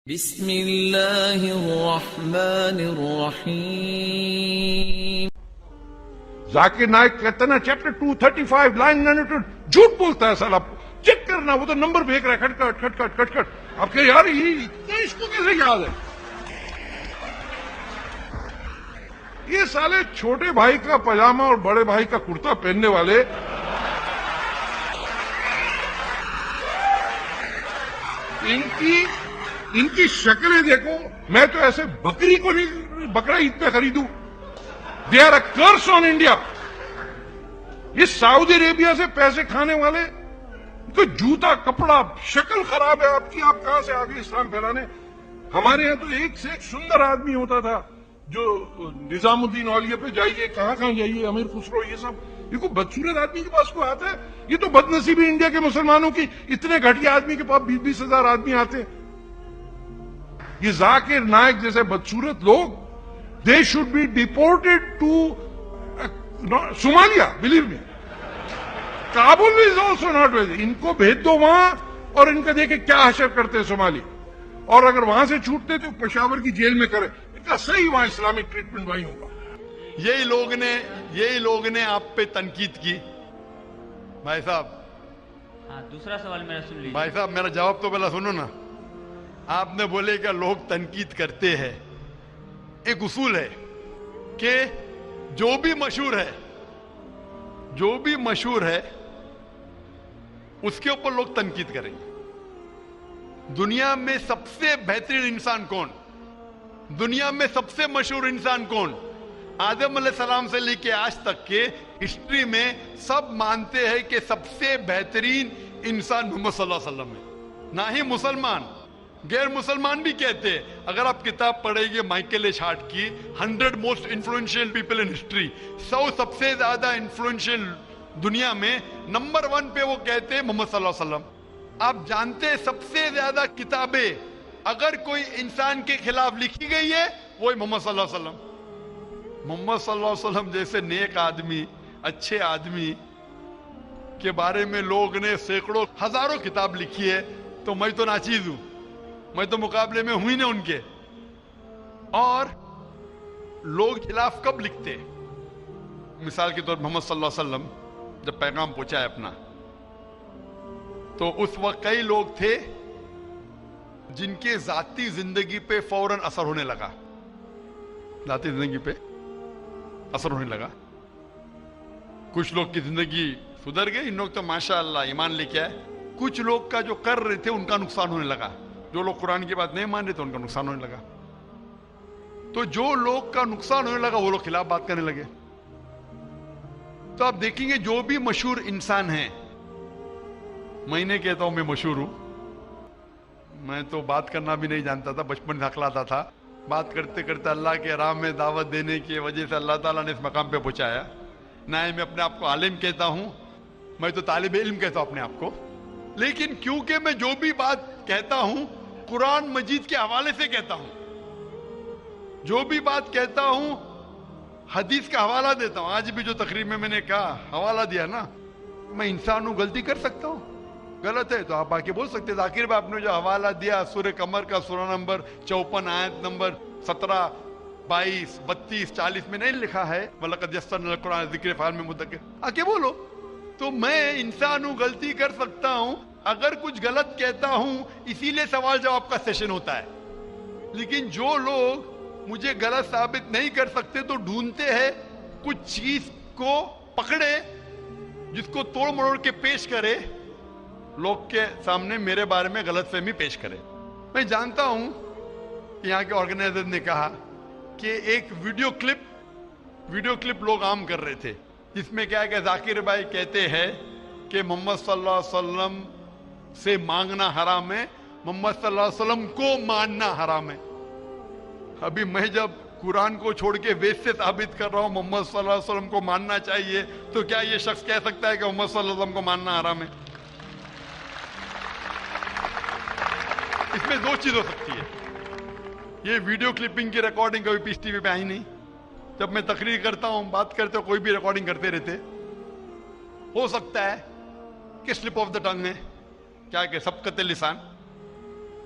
بسم اللہ الرحمن الرحیم. ذاکر نائک کہتا ہے نا چیپٹر 235 لائن 92 جھوٹ بولتا ہے سالا. چیک کرنا وہ تو نمبر پھینک رہا ہے کھٹ کھٹ کھٹ کھٹ کھٹ کھٹ. اب کہ یار یہ اس کو کیسے یاد ہے؟ یہ سالے چھوٹے بھائی کا پاجامہ اور بڑے بھائی کا کرتا پہننے والے ان کی شکلیں دیکھو. میں تو ایسے بکری کو نہیں بکرا عید پہ خریدوں. They are a curse on India. یہ سعودی عربیہ سے پیسے کھانے والے تو جوتا کپڑا شکل خراب ہے آپ کی. آپ کہاں سے آگے اسلام پھیلانے؟ ہمارے یہاں تو ایک سے ایک سندر آدمی ہوتا تھا جو نظام الدین اولیاء پہ جائیے کہاں جائیے امیر خسرو یہ سب. یہ کوئی بدصورت آدمی کے پاس کو آتا ہے؟ یہ تو بد نصیبی انڈیا کے مسلمانوں کی. اتنے گھٹیا آدمی کے پاس 20-20 ہزار آدمی آتے ہیں. یہ ذاکر نائک جیسے بدصورت لوگ they should be deported to Somalia. Believe me, Kabul is also not well. ان کو بھیج دو وہاں اور ان کا دیکھیں کیا حشر کرتے ہیں صومالی. اور اگر وہاں سے چھوٹتے تو پشاور کی جیل میں کریں. ان کا صحیح وہاں اسلامک ٹریٹمنٹ وہیں ہوگا. یہی لوگ نے آپ پہ تنقید کی. بھائی صاحب, ہاں دوسرا سوال میرا سن لیجیے. بھائی صاحب میرا جواب تو پہلا سنو نا. آپ نے بولے کہ لوگ تنقید کرتے ہیں. ایک اصول ہے کہ جو بھی مشہور ہے اس کے اوپر لوگ تنقید کریں گے. دنیا میں سب سے بہترین انسان کون؟ دنیا میں سب سے مشہور انسان کون؟ آدم علیہ السلام سے لے کے آج تک کے ہسٹری میں سب مانتے ہیں کہ سب سے بہترین انسان محمد صلی اللہ علیہ وسلم ہے. نہ ہی مسلمان, غیر مسلمان بھی کہتے ہیں. اگر آپ کتاب پڑھیں گے مائیکل ایچ ہارٹ کی 100 most influential people in history, 100 سب سے زیادہ انفلوئنشیل دنیا میں, نمبر 1 پہ وہ کہتے ہیں محمد صلی اللہ علیہ وسلم. آپ جانتے ہیں سب سے زیادہ کتابیں اگر کوئی انسان کے خلاف لکھی گئی ہے وہی محمد صلی اللہ علیہ وسلم. محمد صلی اللہ علیہ وسلم جیسے نیک آدمی, اچھے آدمی کے بارے میں لوگ نے سینکڑوں ہزاروں کتاب لکھی ہے. تو میں تو ناچیز ہوں, میں تو مقابلے میں ہوں ہی نہیں ان کے. اور لوگ خلاف کب لکھتے؟ مثال کے طور محمد صلی اللہ علیہ وسلم جب پیغام پہنچا ہے اپنا, تو اس وقت کئی لوگ تھے جن کے ذاتی زندگی پہ فوراً اثر ہونے لگا. ذاتی زندگی پہ اثر ہونے لگا. کچھ لوگ کی زندگی سدھر گئی, ان لوگ تو ماشاءاللہ ایمان لے کے آئے. کچھ لوگ کا جو کر رہے تھے ان کا نقصان ہونے لگا. جو لوگ قرآن کی بات نہیں مان رہے تھے ان کا نقصان ہونے لگا. تو جو لوگ کا نقصان ہونے لگا وہ لوگ خلاف بات کرنے لگے. تو آپ دیکھیں گے جو بھی مشہور انسان ہیں, میں نہیں کہتا ہوں میں مشہور ہوں, میں تو بات کرنا بھی نہیں جانتا تھا, بچپن سے ہکلاتا تھا. بات کرتے کرتے اللہ کے راہ میں دعوت دینے کی وجہ سے اللہ تعالیٰ نے اس مقام پہ پہنچایا. نہ میں اپنے آپ کو عالم کہتا ہوں, میں تو طالب علم کہتا ہوں اپنے آپ کو. لیکن کیونکہ میں جو بھی بات کہتا ہوں قرآن مجید کے حوالے سے کہتا ہوں, جو بھی بات کہتا ہوں حدیث کا حوالہ دیتا ہوں. آج بھی جو تقریب میں نے کہا حوالہ دیا نا, میں انسان ہوں, غلطی کر سکتا ہوں. غلط ہے تو آپ آ کے بول سکتے. ذاکر بھائی آپ نے جو حوالہ دیا سورہ قمر کا سورہ نمبر 54 آیت نمبر 17 22 32 40 میں نہیں لکھا ہے وَلَقَدْ يَسَّرْنَا الْقُرْآنَ لِلذِّكْرِ فَهَلْ مِن مُدَّكِرٍ؟ آ کے بولو. تو میں انسان ہوں, غلطی کر سکتا ہوں. اگر کچھ غلط کہتا ہوں اسی لیے سوال جواب کا سیشن ہوتا ہے. لیکن جو لوگ مجھے غلط ثابت نہیں کر سکتے تو ڈھونڈتے ہیں کچھ چیز کو پکڑے جس کو توڑ مروڑ کے پیش کرے, لوگ کے سامنے میرے بارے میں غلط فہمی پیش کرے. میں جانتا ہوں کہ یہاں کے آرگنائزر نے کہا کہ ایک ویڈیو کلپ لوگ عام کر رہے تھے جس میں کیا ہے کہ ذاکر بھائی کہتے ہیں کہ محمد صلی اللہ علیہ وسلم سے مانگنا حرام ہے, محمد صلی اللہ علیہ وسلم کو ماننا حرام ہے. ابھی میں جب قرآن کو چھوڑ کے وید سے ثابت کر رہا ہوں محمد صلی اللہ علیہ وسلم کو ماننا چاہیے, تو کیا یہ شخص کہہ سکتا ہے کہ محمد صلی اللہ علیہ وسلم کو ماننا حرام ہے؟ اس میں دو چیز ہو سکتی ہے. یہ ویڈیو کلپنگ کی ریکارڈنگ کبھی پیس ٹی وی پہ آئی نہیں. جب میں تقریر کرتا ہوں بات کرتے ہوں کوئی بھی ریکارڈنگ کرتے رہتے. ہو سکتا ہے کہ سلپ آف دا ٹنگ ہے, کیا کہ سبقت لسان.